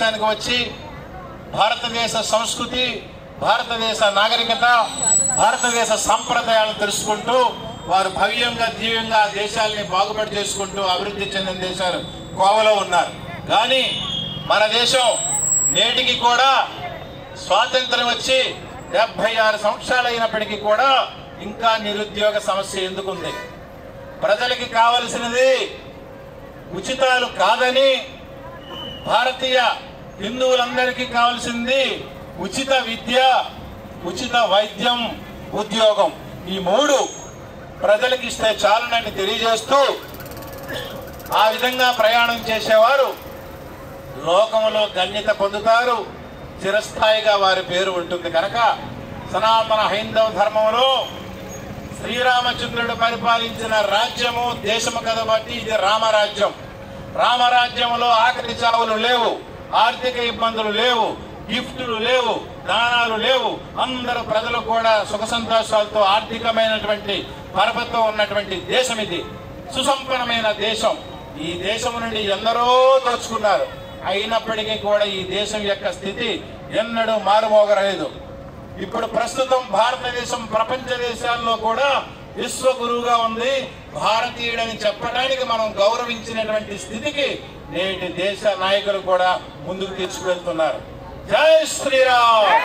భారతదేశానికి వచ్చి భారతదేశ సంస్కృతి, భారతదేశ నాగరికత, భారతదేశ సంప్రదాయాలను తెలుసుకుంటూ వారు భవ్యంగా దివ్యంగా దేశాలని బాగుపడి చేసుకుంటూ అభివృద్ధి చెందిన దేశాలు కోవలో ఉన్నారు. కానీ మన దేశం నేటికి కూడా స్వాతంత్రం వచ్చి 76 సంవత్సరాలు అయినప్పటికీ కూడా ఇంకా నిరుద్యోగ సమస్య ఎందుకుంది? ప్రజలకి కావలసినది ఉచితాలు కాదని, భారతీయ హిందువులందరికీ కావాల్సింది ఉచిత విద్య, ఉచిత వైద్యం, ఉద్యోగం. ఈ 3 ప్రజలకు ఇస్తే చాలునని తెలియజేస్తూ ఆ విధంగా ప్రయాణం చేసేవారు లోకంలో గణ్యత పొందుతారు, చిరస్థాయిగా వారి పేరు ఉంటుంది. కనుక సనాతన హైందవ ధర్మంలో శ్రీరామచంద్రుడు పరిపాలించిన రాజ్యము దేశము కాబట్టి ఇది రామరాజ్యం. రామరాజ్యంలో ఆకలి చావులు లేవు, ఆర్థిక ఇబ్బందులు లేవు, గిఫ్టులు లేవు, దానాలు లేవు. అందరూ ప్రజలు కూడా సుఖ సంతోషాలతో ఆర్థికమైనటువంటి పరపతితో ఉన్నటువంటి దేశం ఇది. సుసంపన్నమైన దేశం. ఈ దేశం నుండి ఎందరో దోచుకున్నారు. అయినప్పటికీ కూడా ఈ దేశం యొక్క స్థితి ఎన్నడూ మారుమోగలేదు. ఇప్పుడు ప్రస్తుతం భారతదేశం ప్రపంచ దేశాల్లో కూడా విశ్వగురువుగా ఉంది. భారతీయుడని చెప్పడానికి మనం గౌరవించినటువంటి స్థితికి నేటి దేశ నాయకులు కూడా ముందుకు తీసుకువెళ్తున్నారు. జై శ్రీరామ్.